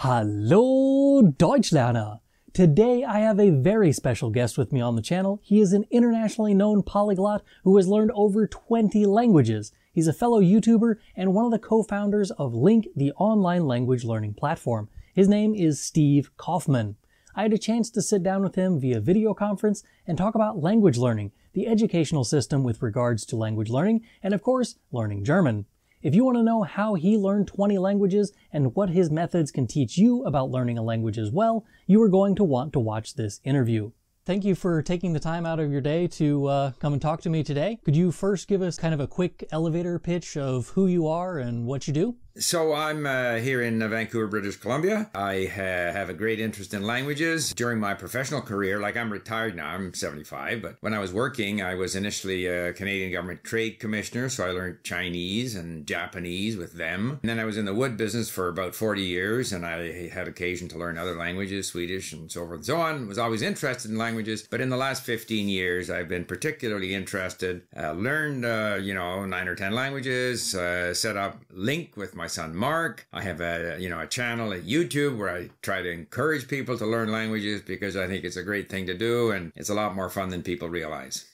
Hallo Deutschlerner! Today I have a very special guest with me on the channel. He is an internationally known polyglot who has learned over 20 languages. He's a fellow YouTuber and one of the co-founders of Link, the online language learning platform. His name is Steve Kaufmann. I had a chance to sit down with him via video conference and talk about language learning, the educational system with regards to language learning, and of course, learning German. If you want to know how he learned 20 languages and what his methods can teach you about learning a language as well, you are going to want to watch this interview. Thank you for taking the time out of your day to come and talk to me today. Could you first give us kind of a quick elevator pitch of who you are and what you do? So I'm here in Vancouver, British Columbia. I have a great interest in languages. During my professional career, like I'm retired now, I'm 75, but when I was working, I was initially a Canadian government trade commissioner, so I learned Chinese and Japanese with them. And then I was in the wood business for about 40 years, and I had occasion to learn other languages, Swedish and so forth and so on. Was always interested in languages, but in the last 15 years, I've been particularly interested, learned, 9 or 10 languages, set up Link with my son Mark. I have a channel at YouTube where I try to encourage people to learn languages because I think it's a great thing to do and it's a lot more fun than people realize.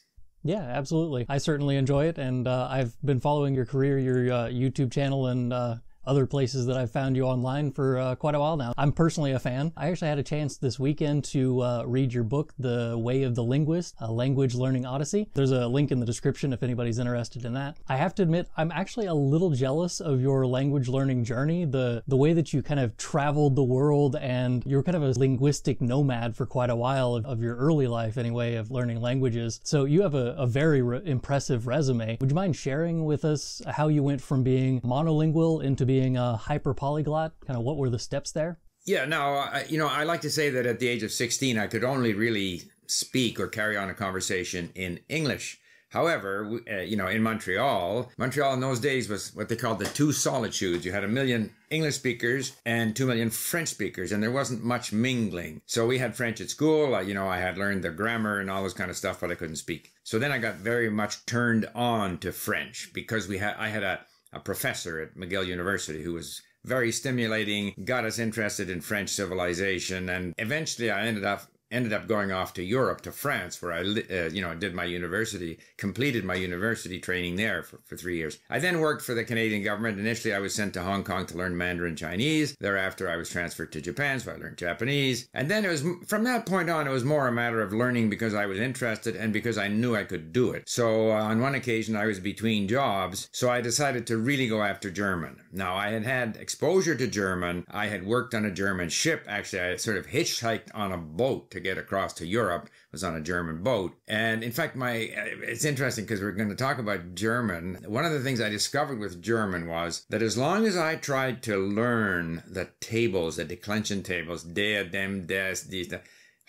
Yeah, absolutely. I certainly enjoy it, and I've been following your career, your YouTube channel, and other places that I've found you online for quite a while now. I'm personally a fan. I actually had a chance this weekend to read your book, The Way of the Linguist, A Language Learning Odyssey. There's a link in the description if anybody's interested in that. I have to admit, I'm actually a little jealous of your language learning journey, the way that you kind of traveled the world, and you're kind of a linguistic nomad for quite a while of your early life anyway, of learning languages. So you have a very impressive resume. Would you mind sharing with us how you went from being monolingual into being a hyper polyglot? Kind of what were the steps there? Yeah, no, I like to say that at the age of 16, I could only really speak or carry on a conversation in English. However, in Montreal in those days was what they called the two solitudes. You had 1 million English speakers and 2 million French speakers, and there wasn't much mingling. So we had French at school. I had learned the grammar and all this kind of stuff, but I couldn't speak. So then I got very much turned on to French because I had a professor at McGill University who was very stimulating, got us interested in French civilization, and eventually I ended up going off to Europe, to France, where I did my university, completed my university training there for 3 years. I then worked for the Canadian government. Initially, I was sent to Hong Kong to learn Mandarin Chinese. Thereafter, I was transferred to Japan, so I learned Japanese. And then from that point on, it was more a matter of learning because I was interested and because I knew I could do it. So on one occasion, I was between jobs, so I decided to really go after German. Now, I had had exposure to German. I had worked on a German ship. Actually, I had sort of hitchhiked on a boat to get across to Europe, was on a German boat. And in fact, it's interesting because we're going to talk about German. One of the things I discovered with German was that as long as I tried to learn the tables, the declension tables, der, dem, des, dies,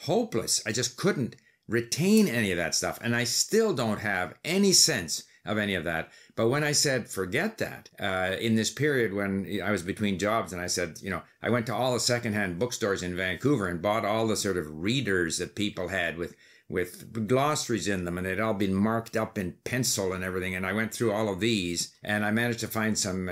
hopeless. I just couldn't retain any of that stuff. And I still don't have any sense of any of that. But when I said, forget that, in this period when I was between jobs, and I said, I went to all the secondhand bookstores in Vancouver and bought all the sort of readers that people had with glossaries in them, and they'd all been marked up in pencil and everything. And I went through all of these, and I managed to find some,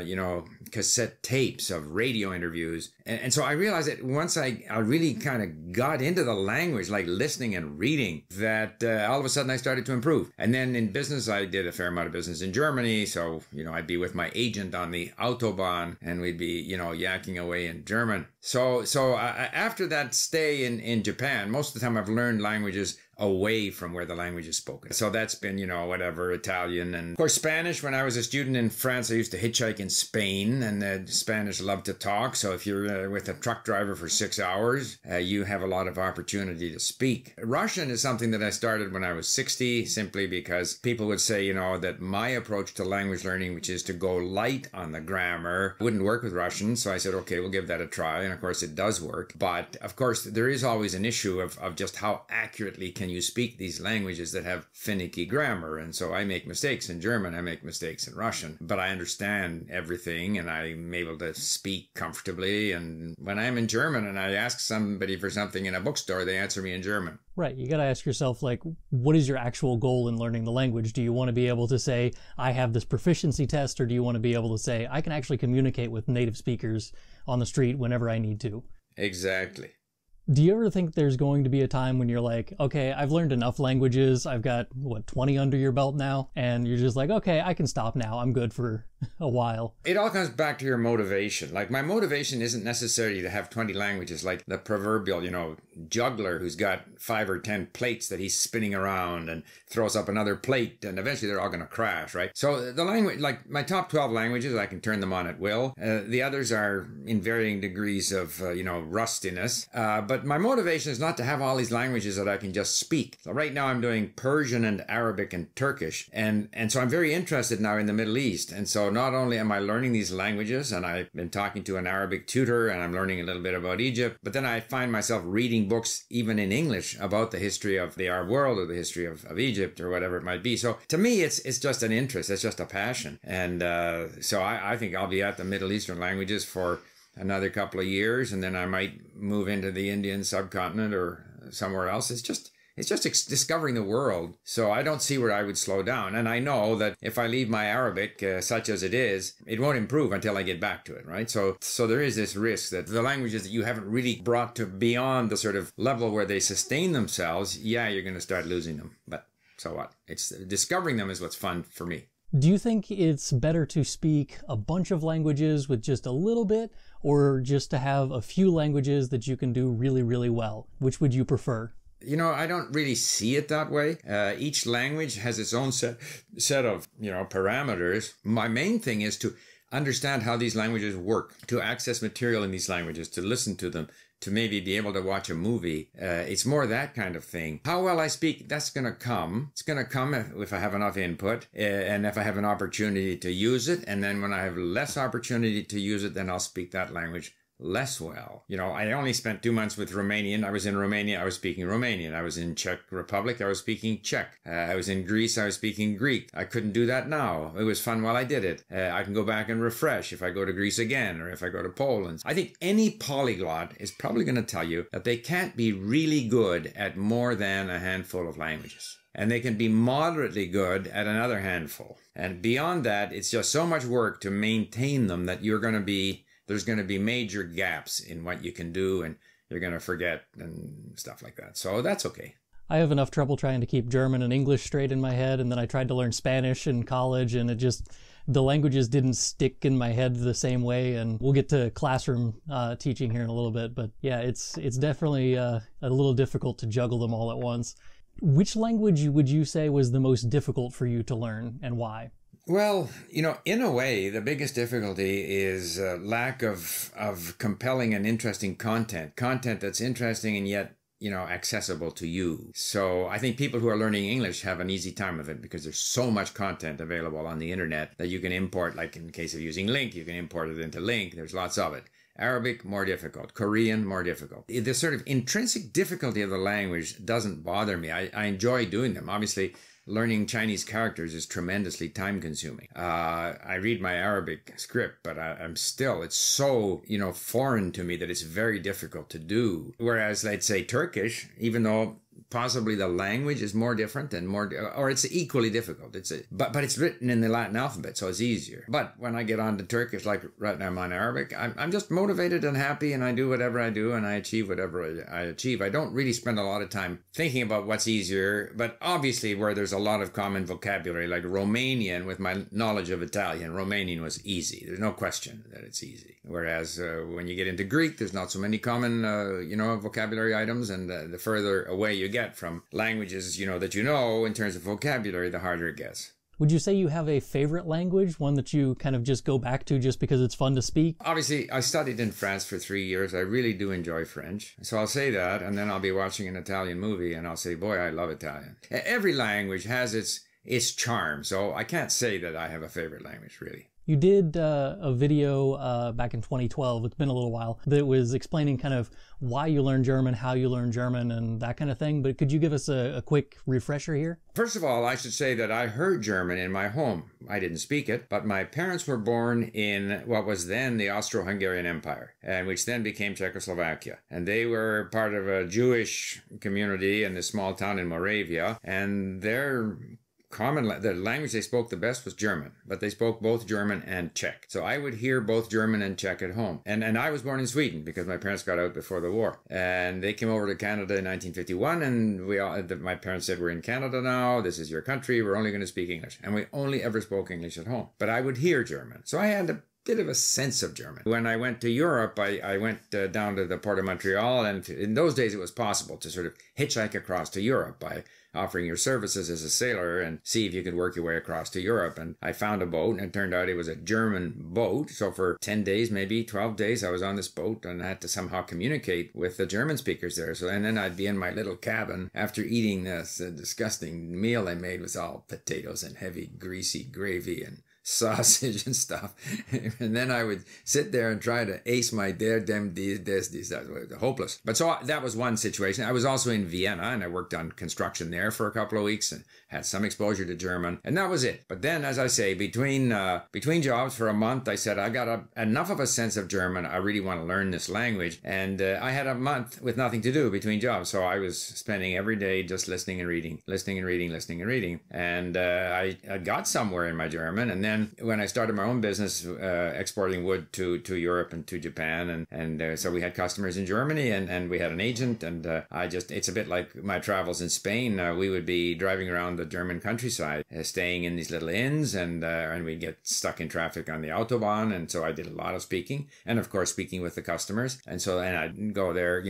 cassette tapes of radio interviews. And so I realized that once I really kind of got into the language, like listening and reading, that all of a sudden I started to improve. And then in business, I did a fair amount of business in Germany. So, I'd be with my agent on the Autobahn, and we'd be, yakking away in German. So after that stay in Japan, most of the time I've learned languages away from where the language is spoken. So that's been, Italian, and of course Spanish. When I was a student in France, I used to hitchhike in Spain, and the Spanish love to talk. So if you're with a truck driver for 6 hours, you have a lot of opportunity to speak. Russian is something that I started when I was 60, simply because people would say, that my approach to language learning, which is to go light on the grammar, wouldn't work with Russian. So I said, okay, we'll give that a try. And of course it does work. But of course there is always an issue of just how accurately can you speak these languages that have finicky grammar. And so I make mistakes in German, I make mistakes in Russian, but I understand everything and I'm able to speak comfortably. And And when I'm in German and I ask somebody for something in a bookstore, they answer me in German. Right. You got to ask yourself, like, what is your actual goal in learning the language? Do you want to be able to say, I have this proficiency test, or do you want to be able to say, I can actually communicate with native speakers on the street whenever I need to? Exactly. Do you ever think there's going to be a time when you're like, okay, I've learned enough languages. I've got, 20 under your belt now? And you're just like, okay, I can stop now. I'm good for a while. It all comes back to your motivation. Like, my motivation isn't necessarily to have 20 languages, like the proverbial, juggler who's got 5 or 10 plates that he's spinning around and throws up another plate, and eventually they're all going to crash, right? So the language, like my top 12 languages, I can turn them on at will. The others are in varying degrees of, rustiness. But my motivation is not to have all these languages that I can just speak. So right now I'm doing Persian and Arabic and Turkish. And so I'm very interested now in the Middle East. And so not only am I learning these languages, and I've been talking to an Arabic tutor, and I'm learning a little bit about Egypt, but then I find myself reading books even in English about the history of the Arab world or the history of Egypt or whatever it might be. So to me, it's just an interest. It's just a passion. And so I think I'll be at the Middle Eastern languages for another couple of years, and then I might move into the Indian subcontinent or somewhere else. It's just discovering the world. So I don't see where I would slow down. And I know that if I leave my Arabic, such as it is, it won't improve until I get back to it, right? So there is this risk that the languages that you haven't really brought to beyond the sort of level where they sustain themselves, you're going to start losing them. But so what? It's discovering them is what's fun for me. Do you think it's better to speak a bunch of languages with just a little bit, or just to have a few languages that you can do really, really well? Which would you prefer? I don't really see it that way. Each language has its own set of, parameters. My main thing is to understand how these languages work, to access material in these languages, to listen to them, to maybe be able to watch a movie. It's more that kind of thing. How well I speak, that's going to come. It's going to come if I have enough input and if I have an opportunity to use it. And then when I have less opportunity to use it, then I'll speak that language less well. I only spent 2 months with Romanian. I was in Romania, I was speaking Romanian. I was in Czech Republic, I was speaking Czech. I was in Greece, I was speaking Greek. I couldn't do that now. It was fun while I did it. I can go back and refresh if I go to Greece again, or if I go to Poland. I think any polyglot is probably going to tell you that they can't be really good at more than a handful of languages. And they can be moderately good at another handful. And beyond that, it's just so much work to maintain them that there's going to be major gaps in what you can do, and you're going to forget and stuff like that. So that's okay. I have enough trouble trying to keep German and English straight in my head, and then I tried to learn Spanish in college, and the languages didn't stick in my head the same way. And we'll get to classroom teaching here in a little bit, but yeah, it's definitely a little difficult to juggle them all at once. Which language would you say was the most difficult for you to learn, and why? Well, in a way, the biggest difficulty is lack of compelling and interesting content that's interesting and yet, accessible to you. So I think people who are learning English have an easy time of it because there's so much content available on the internet that you can import, like in the case of using Link, you can import it into Link. There's lots of it. Arabic, more difficult. Korean, more difficult. The sort of intrinsic difficulty of the language doesn't bother me. I enjoy doing them. Obviously, learning Chinese characters is tremendously time consuming. I read my Arabic script, but it's so, foreign to me that it's very difficult to do. Whereas, let's say Turkish, even though possibly the language is more different and or it's equally difficult. But it's written in the Latin alphabet, so it's easier. But when I get on to Turkish, like right now I'm on Arabic, I'm just motivated and happy, and I do whatever I do, and I achieve whatever I achieve. I don't really spend a lot of time thinking about what's easier, but obviously where there's a lot of common vocabulary, like Romanian, with my knowledge of Italian, Romanian was easy. There's no question that it's easy. Whereas when you get into Greek, there's not so many common, vocabulary items, and the further away you get from languages, that in terms of vocabulary, the harder it gets. Would you say you have a favorite language, one that you kind of just go back to just because it's fun to speak? Obviously, I studied in France for 3 years. I really do enjoy French. So I'll say that, and then I'll be watching an Italian movie, and I'll say, boy, I love Italian. Every language has its charm, so I can't say that I have a favorite language, really. You did a video back in 2012, it's been a little while, that was explaining kind of why you learn German, how you learn German, and that kind of thing. But could you give us a quick refresher here? First of all, I should say that I heard German in my home. I didn't speak it, but my parents were born in what was then the Austro-Hungarian Empire, and which then became Czechoslovakia. And they were part of a Jewish community in this small town in Moravia, and their the language they spoke the best was German, but they spoke both German and Czech. So I would hear both German and Czech at home. And I was born in Sweden because my parents got out before the war. And they came over to Canada in 1951, and my parents said, we're in Canada now, this is your country, we're only going to speak English. And we only ever spoke English at home. But I would hear German. So I had a bit of a sense of German. When I went to Europe, I went down to the port of Montreal, and in those days it was possible to sort of hitchhike across to Europe by offering your services as a sailor and see if you could work your way across to Europe. And I found a boat, and it turned out it was a German boat. So for 10 days, maybe 12 days, I was on this boat, and I had to somehow communicate with the German speakers there. So, and then I'd be in my little cabin after eating this disgusting meal they made with all potatoes and heavy, greasy gravy and sausage and stuff. And then I would sit there and try to ace my that was hopeless. But so that was one situation. I was also in Vienna, and I worked on construction there for a couple of weeks and had some exposure to German, and that was it. But then, as I say, between jobs for a month, I said, I got enough of a sense of German. I really want to learn this language. And I had a month with nothing to do between jobs. So I was spending every day just listening and reading. And I got somewhere in my German. And then when I started my own business, exporting wood to Europe and to Japan, and so we had customers in Germany, and we had an agent, and it's a bit like my travels in Spain. We would be driving around the German countryside, staying in these little inns, and we'd get stuck in traffic on the Autobahn, and so I did a lot of speaking, and of course speaking with the customers, and I'd go there,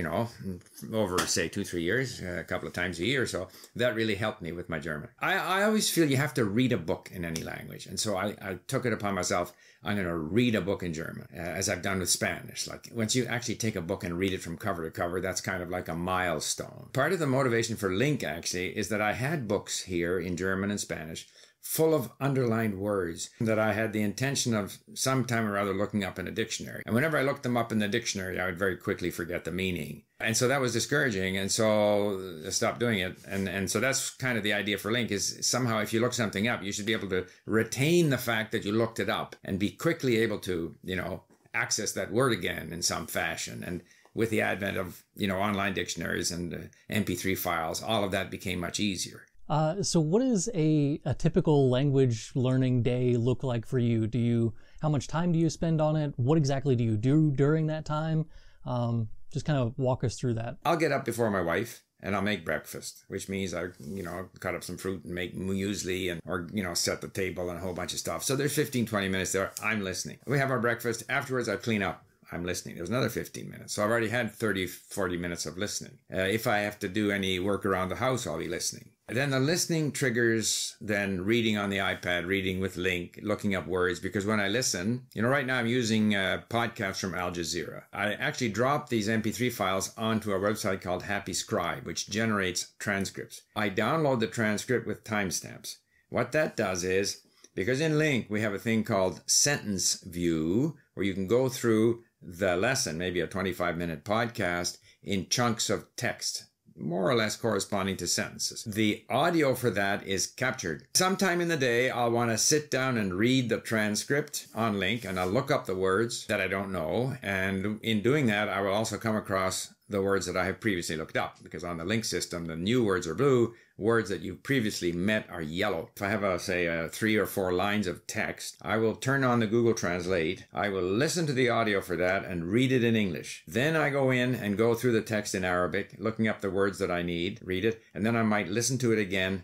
over say 2-3 years, a couple of times a year. So that really helped me with my German. I always feel you have to read a book in any language, and so I took it upon myself. I'm going to read a book in German, as I've done with Spanish. Like, once you actually take a book and read it from cover to cover, that's kind of like a milestone. Part of the motivation for Link, actually, is that I had books here in German and Spanish full of underlined words that I had the intention of sometime or other looking up in a dictionary. And whenever I looked them up in the dictionary, I would very quickly forget the meaning. And so that was discouraging, and so I stopped doing it. And so that's kind of the idea for Link, is somehow if you look something up, you should be able to retain the fact that you looked it up and be quickly able to, access that word again in some fashion. And with the advent of, online dictionaries and MP3 files, all of that became much easier. So what does a typical language learning day look like for you? How much time do you spend on it? What exactly do you do during that time? Just kind of walk us through that. I'll get up before my wife, and I'll make breakfast, which means I, cut up some fruit and make muesli or set the table and a whole bunch of stuff. So there's 15-20 minutes there. I'm listening. We have our breakfast. Afterwards, I clean up. I'm listening. There's another 15 minutes. So I've already had 30-40 minutes of listening. If I have to do any work around the house, I'll be listening. Then the listening triggers then reading on the iPad, reading with Link, looking up words, because when I listen, right now I'm using podcasts from Al Jazeera. I actually drop these MP3 files onto a website called Happy Scribe, which generates transcripts. I download the transcript with timestamps. What that does is, because in Link we have a thing called Sentence View, where you can go through the lesson, maybe a 25-minute podcast, in chunks of text, more or less corresponding to sentences. The audio for that is captured. Sometime in the day, I'll want to sit down and read the transcript on Link, and I'll look up the words that I don't know. And in doing that, I will also come across the words that I have previously looked up, because on the Link system, the new words are blue, words that you previously met are yellow. If I have, say, 3 or 4 lines of text, I will turn on the Google Translate. I will listen to the audio for that and read it in English. Then I go in and go through the text in Arabic, looking up the words that I need, read it, and then I might listen to it again,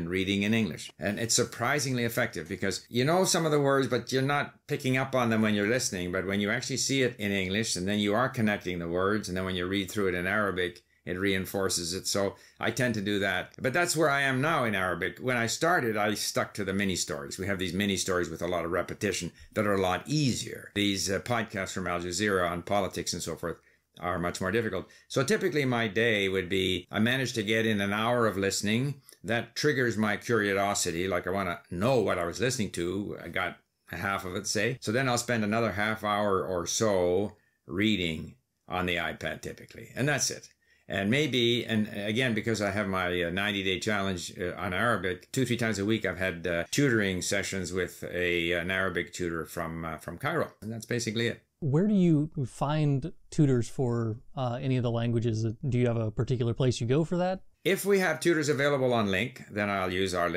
reading in English. And it's surprisingly effective, because you know some of the words, but you're not picking up on them when you're listening. But when you actually see it in English, and then you are connecting the words, and then when you read through it in Arabic, it reinforces it. So I tend to do that. But that's where I am now in Arabic. When I started, I stuck to the mini stories. We have these mini stories with a lot of repetition that are a lot easier. These podcasts from Al Jazeera on politics and so forth are much more difficult. So typically my day would be, I managed to get in an hour of listening. That triggers my curiosity. Like, I want to know what I was listening to. I got half of it, say. So then I'll spend another half hour or so reading on the iPad typically. And that's it. And maybe, and again, because I have my 90-day challenge on Arabic, 2-3 times a week, I've had tutoring sessions with an Arabic tutor from Cairo. And that's basically it. Where do you find tutors for any of the languages? Do you have a particular place you go for that? If we have tutors available on Link, then I'll use our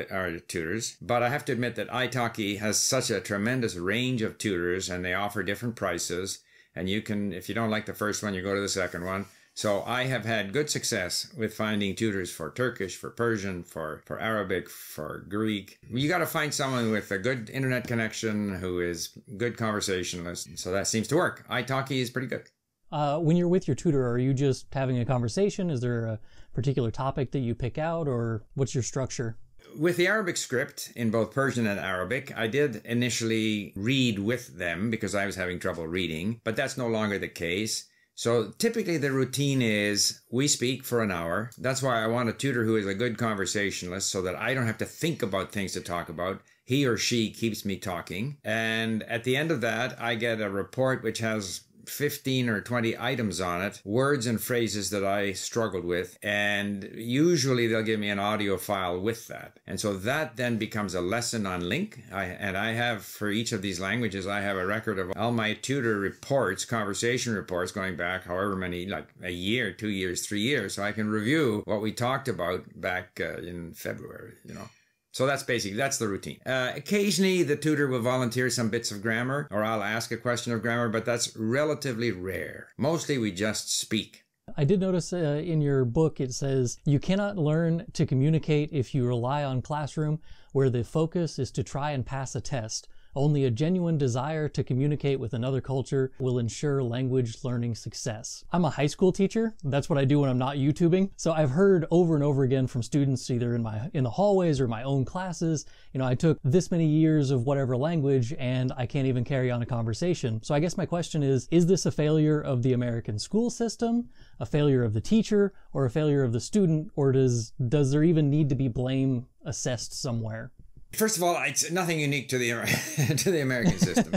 tutors. But I have to admit that italki has such a tremendous range of tutors, and they offer different prices. And you can, if you don't like the first one, you go to the second one. So I have had good success with finding tutors for Turkish, for Persian, for Arabic, for Greek. You got to find someone with a good internet connection who is good conversationalist. So that seems to work. italki is pretty good. When you're with your tutor, are you just having a conversation? Is there a particular topic that you pick out, or what's your structure? With the Arabic script in both Persian and Arabic, I did initially read with them because I was having trouble reading, but that's no longer the case. So typically the routine is we speak for an hour. That's why I want a tutor who is a good conversationalist so that I don't have to think about things to talk about. He or she keeps me talking. And at the end of that, I get a report which has 15 or 20 items on it, words and phrases that I struggled with, and usually they'll give me an audio file with that. And so that then becomes a lesson on Link. I have, for each of these languages, I have a record of all my tutor reports, conversation reports going back however many, like a year, 2 years, 3 years, so I can review what we talked about back in February, you know. So that's the routine. Occasionally the tutor will volunteer some bits of grammar, or I'll ask a question of grammar, but that's relatively rare. Mostly we just speak. I did notice in your book it says, you cannot learn to communicate if you rely on classroom where the focus is to try and pass a test. Only a genuine desire to communicate with another culture will ensure language learning success. I'm a high school teacher. That's what I do when I'm not YouTubing. So I've heard over and over again from students either in the hallways or my own classes, you know, I took this many years of whatever language and I can't even carry on a conversation. So I guess my question is this a failure of the American school system, a failure of the teacher, or a failure of the student, or does there even need to be blame assessed somewhere? First of all, it's nothing unique to the American system.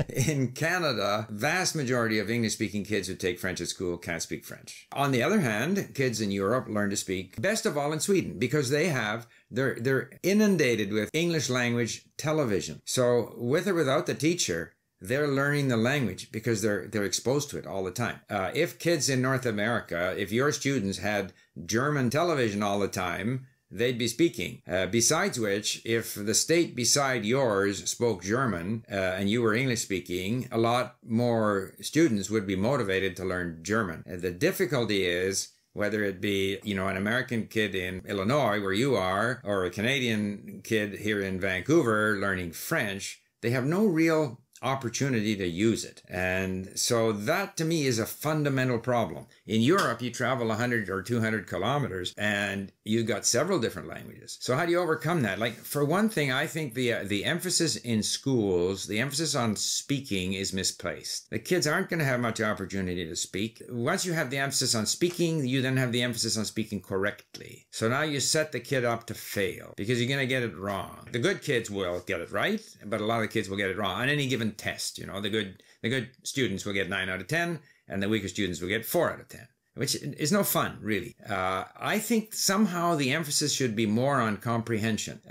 In Canada, vast majority of English-speaking kids who take French at school can't speak French. On the other hand, kids in Europe learn to speak, best of all in Sweden, because they're inundated with English language television. So with or without the teacher, they're learning the language because they're exposed to it all the time. If kids in North America, if your students had German television all the time, they'd be speaking. Besides which, if the state beside yours spoke German and you were English speaking, a lot more students would be motivated to learn German. The difficulty is, whether it be, you know, an American kid in Illinois where you are, or a Canadian kid here in Vancouver learning French, they have no real opportunity to use it. And so that to me is a fundamental problem. In Europe, you travel 100 or 200 kilometers and you've got several different languages. So how do you overcome that? Like, for one thing, I think the emphasis in schools, the emphasis on speaking is misplaced. The kids aren't going to have much opportunity to speak. Once you have the emphasis on speaking, you then have the emphasis on speaking correctly. So now you set the kid up to fail because you're going to get it wrong. The good kids will get it right, but a lot of the kids will get it wrong on any given test. You know, the good students will get 9 out of 10 and the weaker students will get 4 out of 10, which is no fun, really. I think somehow the emphasis should be more on comprehension,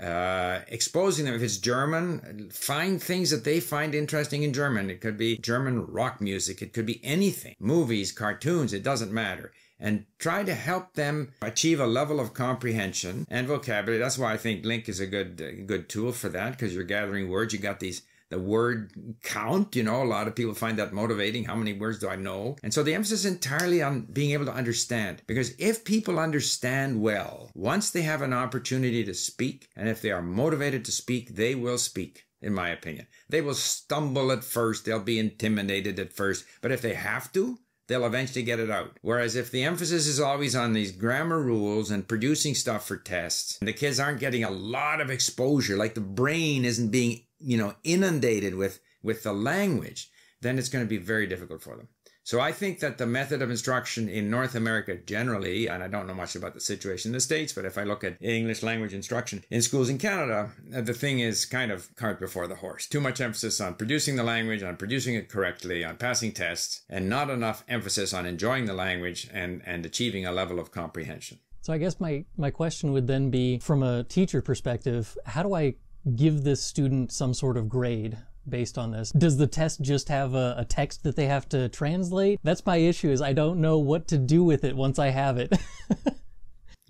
exposing them. If it's German, find things that they find interesting in German. It could be German rock music. It could be anything, movies, cartoons, it doesn't matter. And try to help them achieve a level of comprehension and vocabulary. That's why I think Link is a good tool for that, because you're gathering words. You got the word count, you know, a lot of people find that motivating. How many words do I know? And so the emphasis is entirely on being able to understand, because if people understand well, once they have an opportunity to speak, and if they are motivated to speak, they will speak, in my opinion. They will stumble at first. They'll be intimidated at first. But if they have to, they'll eventually get it out. Whereas if the emphasis is always on these grammar rules and producing stuff for tests, and the kids aren't getting a lot of exposure, like the brain isn't being, you know, inundated with the language, then it's going to be very difficult for them. So I think that the method of instruction in North America generally, and I don't know much about the situation in the States, but if I look at English language instruction in schools in Canada, the thing is kind of cart before the horse. Too much emphasis on producing the language, on producing it correctly, on passing tests, and not enough emphasis on enjoying the language and achieving a level of comprehension. So I guess my question would then be, from a teacher perspective, how do I give this student some sort of grade based on this? Does the test just have a text that they have to translate? That's my issue, is I don't know what to do with it once I have it.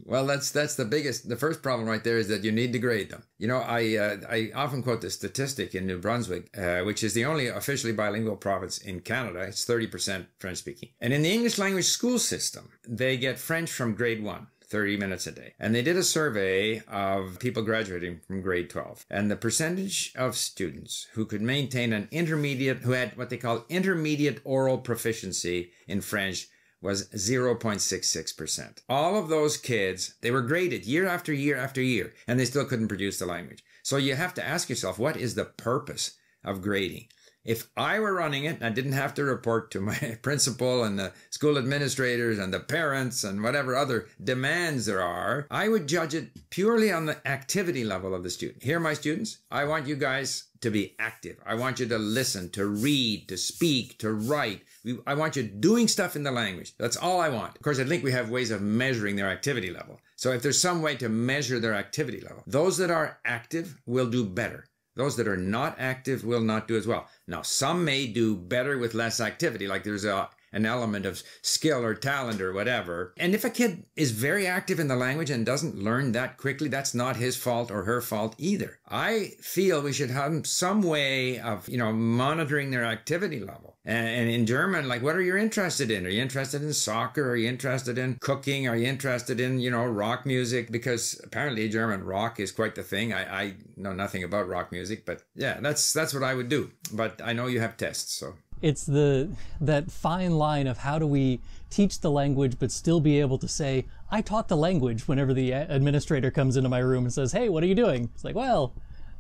Well, that's the first problem right there, is that you need to grade them. You know, I often quote the statistic in New Brunswick, which is the only officially bilingual province in Canada. It's 30% French speaking. And in the English language school system, they get French from grade 1. 30 minutes a day. And they did a survey of people graduating from grade 12. And the percentage of students who could maintain an intermediate, who had what they call intermediate oral proficiency in French, was 0.66%. All of those kids, they were graded year after year after year, and they still couldn't produce the language. So you have to ask yourself, what is the purpose of grading? If I were running it and I didn't have to report to my principal and the school administrators and the parents and whatever other demands there are, I would judge it purely on the activity level of the student. Here, my students, I want you guys to be active. I want you to listen, to read, to speak, to write. I want you doing stuff in the language. That's all I want. Of course, I think we have ways of measuring their activity level. So if there's some way to measure their activity level, those that are active will do better. Those that are not active will not do as well. Now, some may do better with less activity, like there's an element of skill or talent or whatever. And if a kid is very active in the language and doesn't learn that quickly, that's not his fault or her fault either. I feel we should have some way of, monitoring their activity level. And in German, like, what are you interested in? Are you interested in soccer? Are you interested in cooking? Are you interested in, rock music? Because apparently German rock is quite the thing. I know nothing about rock music, but yeah, that's what I would do. But I know you have tests, so. It's that fine line of how do we teach the language but still be able to say, I taught the language, whenever the administrator comes into my room and says, hey, what are you doing? It's like, well,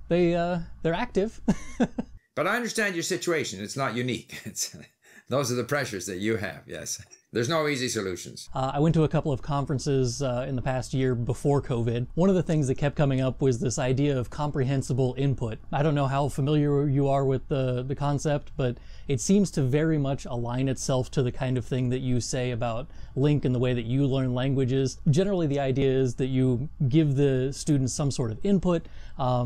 they're active. But I understand your situation. It's not unique. Those are the pressures that you have, yes. There's no easy solutions. I went to a couple of conferences in the past year before COVID. One of the things that kept coming up was this idea of comprehensible input. I don't know how familiar you are with the concept, but it seems to very much align itself to the kind of thing that you say about LingQ and the way that you learn languages. Generally, the idea is that you give the students some sort of input.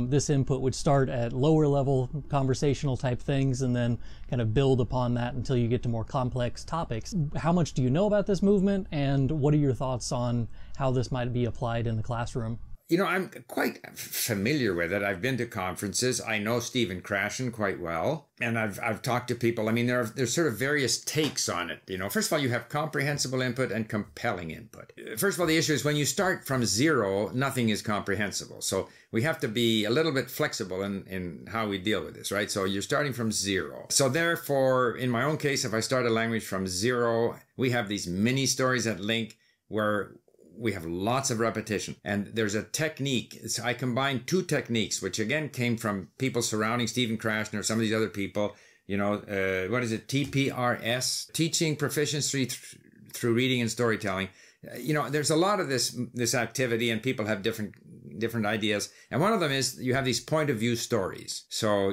This input would start at lower level conversational type things and then kind of build upon that until you get to more complex topics. How much do you know about this movement, and what are your thoughts on how this might be applied in the classroom? I'm quite familiar with it. I've been to conferences. I know Stephen Krashen quite well, and I've talked to people. I mean, there's sort of various takes on it. First of all, you have comprehensible input and compelling input. First of all, the issue is when you start from zero, nothing is comprehensible. So we have to be a little bit flexible in how we deal with this, right? So you're starting from zero. So therefore, in my own case, if I start a language from zero, we have these mini stories at LingQ where we have lots of repetition. And there's a technique. I combined two techniques, which again came from people surrounding Stephen Krashen or some of these other people. What is it? TPRS, teaching proficiency through reading and storytelling. There's a lot of this activity, and people have different ideas. And one of them is you have these point of view stories. So,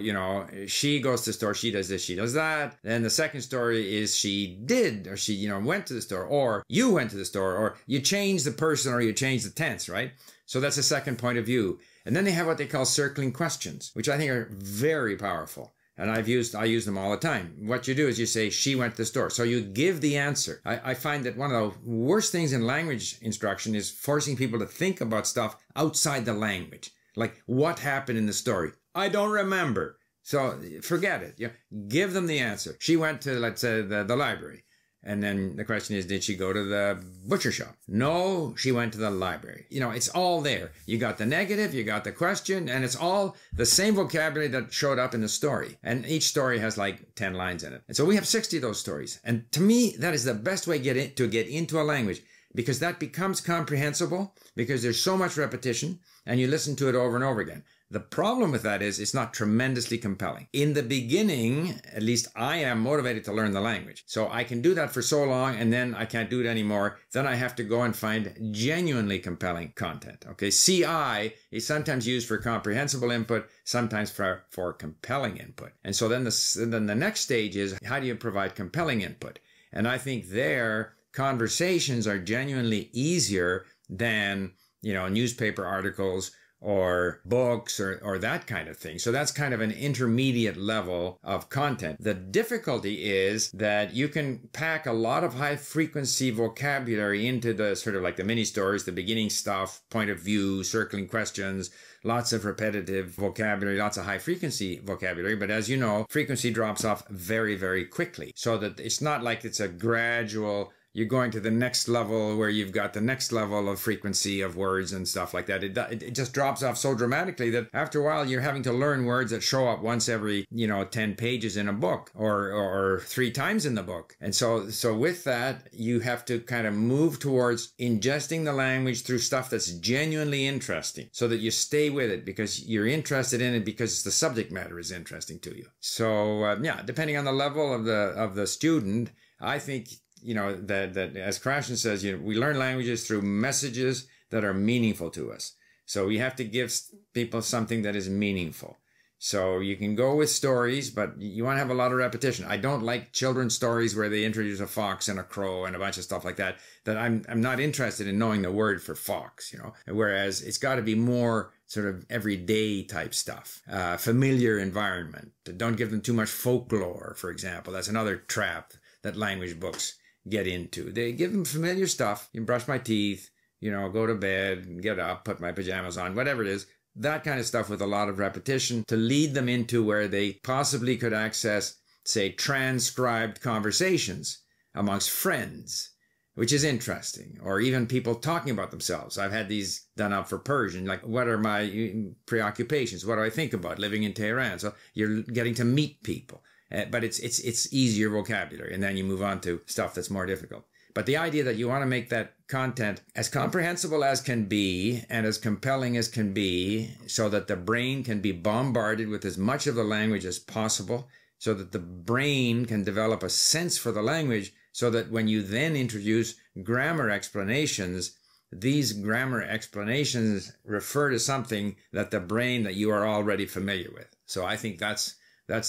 she goes to the store, she does this, she does that. Then the second story is she did, or she, went to the store, or you went to the store, or you change the person, or you change the tense, right? So that's the second point of view. And then they have what they call circling questions, which I think are very powerful. And I use them all the time. What you do is you say, she went to the store. So you give the answer. I find that one of the worst things in language instruction is forcing people to think about stuff outside the language. Like, what happened in the story? I don't remember. So forget it. Give them the answer. She went to, let's say, the library. And then the question is, did she go to the butcher shop? No, she went to the library. It's all there. You got the negative, you got the question, and it's all the same vocabulary that showed up in the story. And each story has like 10 lines in it. And so we have 60 of those stories. And to me, that is the best way to get into a language, because that becomes comprehensible because there's so much repetition and you listen to it over and over again. The problem with that is it's not tremendously compelling. In the beginning, at least I am motivated to learn the language. So I can do that for so long and then I can't do it anymore. Then I have to go and find genuinely compelling content. Okay, CI is sometimes used for comprehensible input, sometimes for compelling input. And so then the next stage is, how do you provide compelling input? And I think there, conversations are genuinely easier than, newspaper articles or books or that kind of thing. So that's kind of an intermediate level of content. The difficulty is that you can pack a lot of high frequency vocabulary into the sort of like the mini stories, the beginning stuff, point of view, circling questions, lots of repetitive vocabulary, lots of high frequency vocabulary. But as you know, frequency drops off very, very quickly. So that it's not like it's a gradual, you're going to the next level where you've got the next level of frequency of words and stuff like that. It just drops off so dramatically that after a while you're having to learn words that show up once every, 10 pages in a book or 3 times in the book. And so with that, you have to kind of move towards ingesting the language through stuff that's genuinely interesting so that you stay with it because you're interested in it because the subject matter is interesting to you. So, depending on the level of the student, I think that as Krashen says, we learn languages through messages that are meaningful to us. So we have to give people something that is meaningful. So you can go with stories, but you want to have a lot of repetition. I don't like children's stories where they introduce a fox and a crow and a bunch of stuff like that. That I'm not interested in knowing the word for fox, Whereas it's got to be more sort of everyday type stuff, familiar environment. Don't give them too much folklore, for example. That's another trap that language books get into. They give them familiar stuff. You can brush my teeth, go to bed, get up, put my pajamas on, whatever it is. That kind of stuff with a lot of repetition to lead them into where they possibly could access, say, transcribed conversations amongst friends, which is interesting. Or even people talking about themselves. I've had these done up for Persian, like, what are my preoccupations? What do I think about living in Tehran? So you're getting to meet people. But it's easier vocabulary, and then you move on to stuff that's more difficult. But the idea that you want to make that content as comprehensible as can be and as compelling as can be so that the brain can be bombarded with as much of the language as possible, so that the brain can develop a sense for the language, so that when you then introduce grammar explanations, these grammar explanations refer to something that the brain that you are already familiar with. So I think that's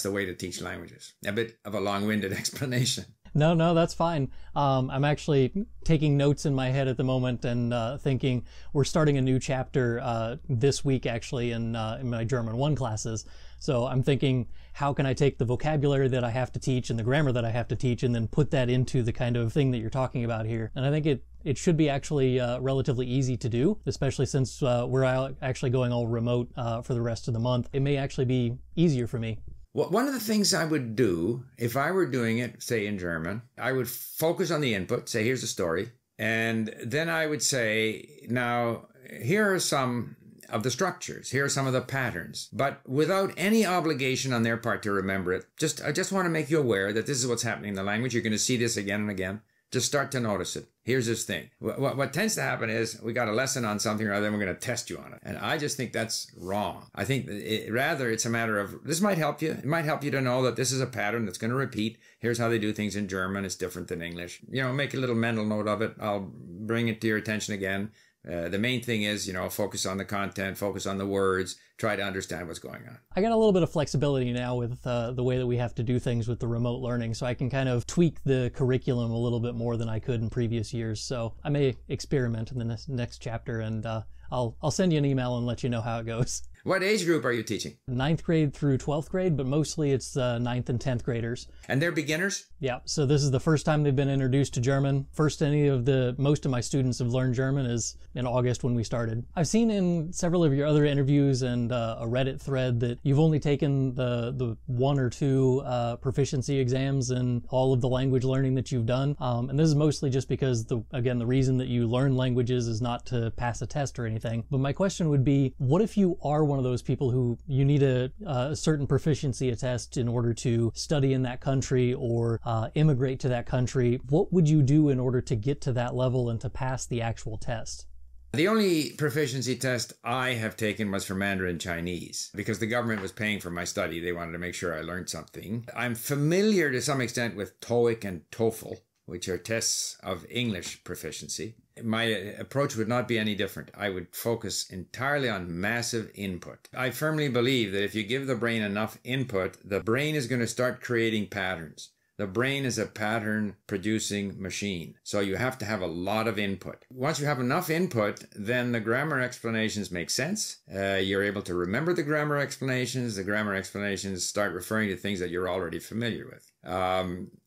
the way to teach languages. A bit of a long-winded explanation. No, that's fine. I'm actually taking notes in my head at the moment and thinking we're starting a new chapter this week, actually, in my German 1 classes. So I'm thinking, how can I take the vocabulary that I have to teach and the grammar that I have to teach and then put that into the kind of thing that you're talking about here? And I think it should be actually relatively easy to do, especially since we're actually going all remote for the rest of the month. It may actually be easier for me. Well, one of the things I would do if I were doing it, say in German, I would focus on the input, say, here's a story. And then I would say, now, here are some of the structures. Here are some of the patterns. But without any obligation on their part to remember it, I just want to make you aware that this is what's happening in the language. You're going to see this again and again. Just start to notice it. Here's this thing. What tends to happen is we got a lesson on something or other and we're going to test you on it. And I just think that's wrong. I think rather it's a matter of, this might help you. It might help you to know that this is a pattern that's going to repeat. Here's how they do things in German. It's different than English. Make a little mental note of it. I'll bring it to your attention again. The main thing is, focus on the content, focus on the words, try to understand what's going on. I got a little bit of flexibility now with the way that we have to do things with the remote learning, so I can kind of tweak the curriculum a little bit more than I could in previous years. So I may experiment in the next chapter, and I'll send you an email and let you know how it goes. What age group are you teaching? 9th grade through 12th grade, but mostly it's 9th and 10th graders. And they're beginners? Yeah, so this is the first time they've been introduced to German. Most of my students have learned German is in August when we started. I've seen in several of your other interviews and a Reddit thread that you've only taken the 1 or 2 proficiency exams in all of the language learning that you've done. And this is mostly just because, the reason that you learn languages is not to pass a test or anything. But my question would be, what if you are one of those people who you need a certain proficiency test in order to study in that country or immigrate to that country? What would you do in order to get to that level and to pass the actual test? The only proficiency test I have taken was for Mandarin Chinese because the government was paying for my study. They wanted to make sure I learned something. I'm familiar to some extent with TOEIC and TOEFL, which are tests of English proficiency. My approach would not be any different. I would focus entirely on massive input. I firmly believe that if you give the brain enough input, the brain is going to start creating patterns. The brain is a pattern producing machine. So you have to have a lot of input. Once you have enough input, then the grammar explanations make sense. You're able to remember the grammar explanations. The grammar explanations start referring to things that you're already familiar with.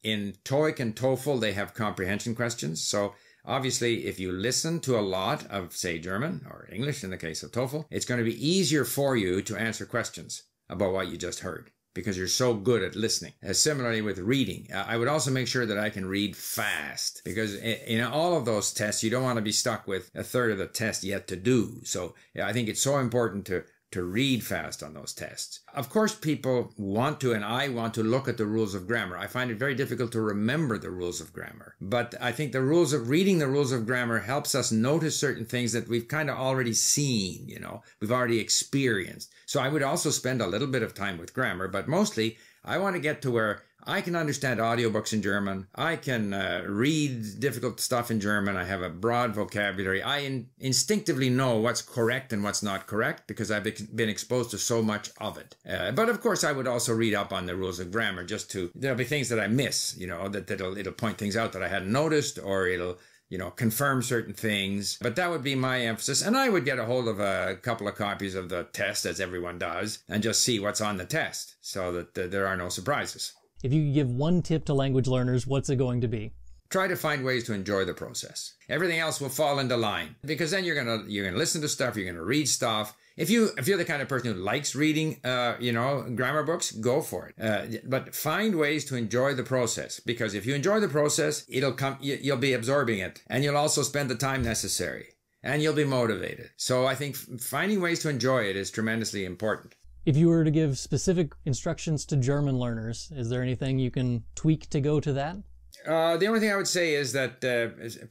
In TOEIC and TOEFL, they have comprehension questions. So obviously, if you listen to a lot of, say, German or English in the case of TOEFL, it's going to be easier for you to answer questions about what you just heard, because you're so good at listening. Similarly with reading, I would also make sure that I can read fast, because in all of those tests, you don't want to be stuck with a third of the test yet to do. So I think it's so important to read fast on those tests. Of course, people want to, and I want to, look at the rules of grammar. I find it very difficult to remember the rules of grammar. But I think reading the rules of grammar helps us notice certain things that we've kind of already seen, we've already experienced. So I would also spend a little bit of time with grammar, but mostly I want to get to where I can understand audiobooks in German. I can read difficult stuff in German. I have a broad vocabulary. I instinctively know what's correct and what's not correct because I've been exposed to so much of it. But of course, I would also read up on the rules of grammar there'll be things that I miss, that it'll point things out that I hadn't noticed, or it'll confirm certain things. But that would be my emphasis. And I would get a hold of a couple of copies of the test, as everyone does, and just see what's on the test so that there are no surprises. If you could give one tip to language learners, what's it going to be? Try to find ways to enjoy the process. Everything else will fall into line, because then you're gonna listen to stuff, you're gonna read stuff. If you're the kind of person who likes reading, grammar books, go for it. But find ways to enjoy the process, because if you enjoy the process, you'll be absorbing it, and you'll also spend the time necessary, and you'll be motivated. So I think finding ways to enjoy it is tremendously important. If you were to give specific instructions to German learners, is there anything you can tweak to go to that? The only thing I would say is that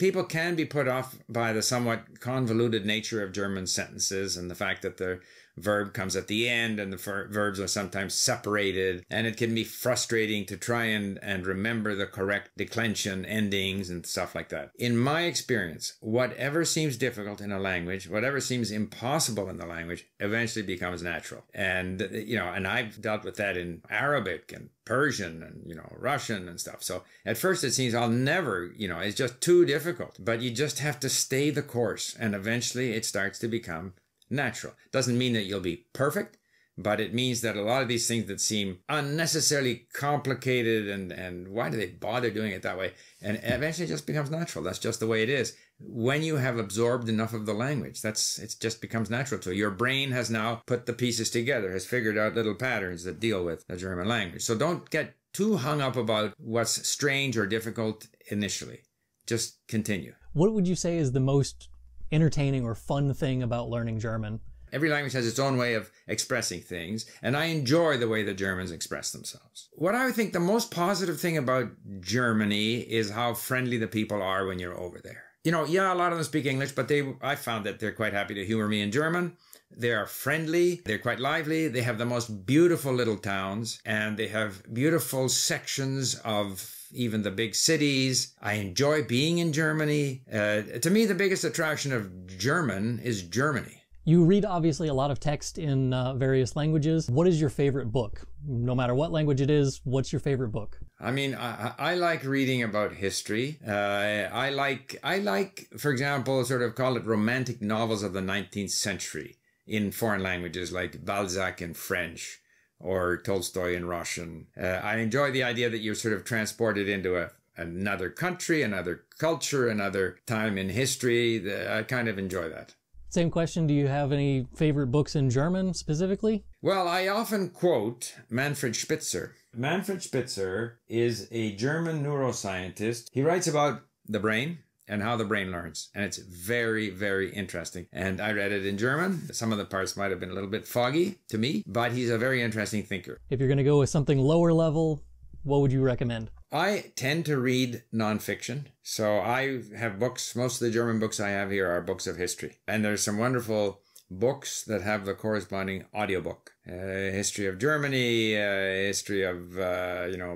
people can be put off by the somewhat convoluted nature of German sentences and the fact that the verb comes at the end and the verbs are sometimes separated, and it can be frustrating to try and remember the correct declension endings and stuff like that. In my experience, whatever seems difficult in a language, whatever seems impossible in the language, eventually becomes natural. And, and I've dealt with that in Arabic and Persian and, Russian and stuff. So at first it seems I'll never, it's just too difficult, but you just have to stay the course, and eventually it starts to become natural. Doesn't mean that you'll be perfect, but it means that a lot of these things that seem unnecessarily complicated and why do they bother doing it that way? And eventually it just becomes natural. That's just the way it is. When you have absorbed enough of the language, it just becomes natural to you. Your brain has now put the pieces together, has figured out little patterns that deal with the German language. So don't get too hung up about what's strange or difficult initially. Just continue. What would you say is the most entertaining or fun thing about learning German? Every language has its own way of expressing things, and I enjoy the way the Germans express themselves. What I would think the most positive thing about Germany is how friendly the people are when you're over there. A lot of them speak English, but I found that they're quite happy to humor me in German. They are friendly, they're quite lively, they have the most beautiful little towns, and they have beautiful sections of even the big cities. I enjoy being in Germany. To me, the biggest attraction of German is Germany. You read obviously a lot of text in various languages. What is your favorite book? No matter what language it is, what's your favorite book? I mean, I like reading about history. I like, for example, sort of call it romantic novels of the 19th century in foreign languages, like Balzac in French or Tolstoy in Russian. I enjoy the idea that you're sort of transported into another country, another culture, another time in history. I kind of enjoy that. Same question. Do you have any favorite books in German specifically? Well, I often quote Manfred Spitzer. Manfred Spitzer is a German neuroscientist. He writes about the brain and how the brain learns. And it's very, very interesting. And I read it in German. Some of the parts might have been a little bit foggy to me, but he's a very interesting thinker. If you're going to go with something lower level, what would you recommend? I tend to read nonfiction. So I have books. Most of the German books I have here are books of history. And there's some wonderful books that have the corresponding audiobook. History of Germany, history of,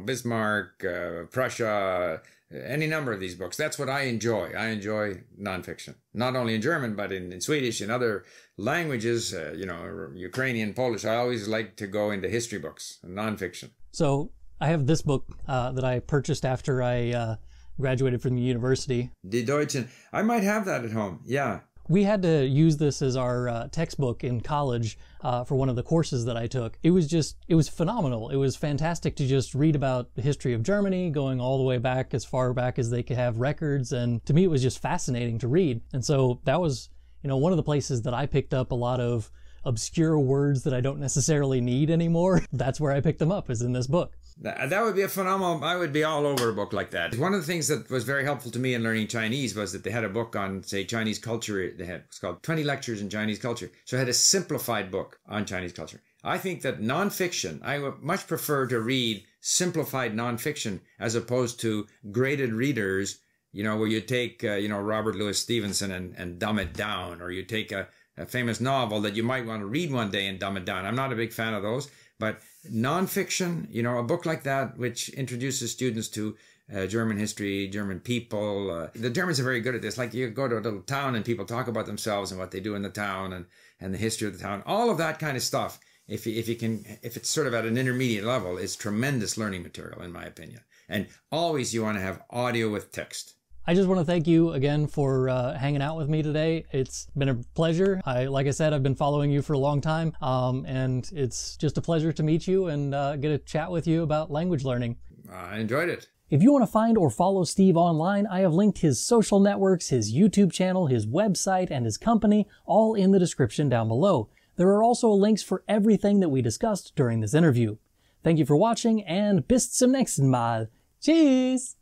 Bismarck, Prussia, any number of these books. That's what I enjoy. I enjoy nonfiction. Not only in German, but in Swedish, in other languages, Ukrainian, Polish. I always like to go into history books, nonfiction. So I have this book that I purchased after I graduated from the university. Die Deutschen. I might have that at home. Yeah. We had to use this as our textbook in college for one of the courses that I took. It was phenomenal. It was fantastic to just read about the history of Germany, going all the way back as far back as they could have records. And to me, it was just fascinating to read. And so that was, one of the places that I picked up a lot of obscure words that I don't necessarily need anymore. That's where I picked them up, is in this book. That would be a phenomenal, I would be all over a book like that. One of the things that was very helpful to me in learning Chinese was that they had a book on, say, Chinese culture. It's called 20 Lectures in Chinese Culture. So it had a simplified book on Chinese culture. I think that nonfiction, I would much prefer to read simplified nonfiction as opposed to graded readers, where you take, Robert Louis Stevenson and dumb it down, or you take a famous novel that you might want to read one day and dumb it down. I'm not a big fan of those, but nonfiction, a book like that, which introduces students to German history, German people. The Germans are very good at this. Like, you go to a little town and people talk about themselves and what they do in the town and the history of the town. All of that kind of stuff, if it's sort of at an intermediate level, is tremendous learning material, in my opinion. And always you want to have audio with text. I just want to thank you again for hanging out with me today. It's been a pleasure. Like I said, I've been following you for a long time, and it's just a pleasure to meet you and get a chat with you about language learning. I enjoyed it. If you want to find or follow Steve online, I have linked his social networks, his YouTube channel, his website, and his company, all in the description down below. There are also links for everything that we discussed during this interview. Thank you for watching, and bis zum nächsten Mal. Tschüss!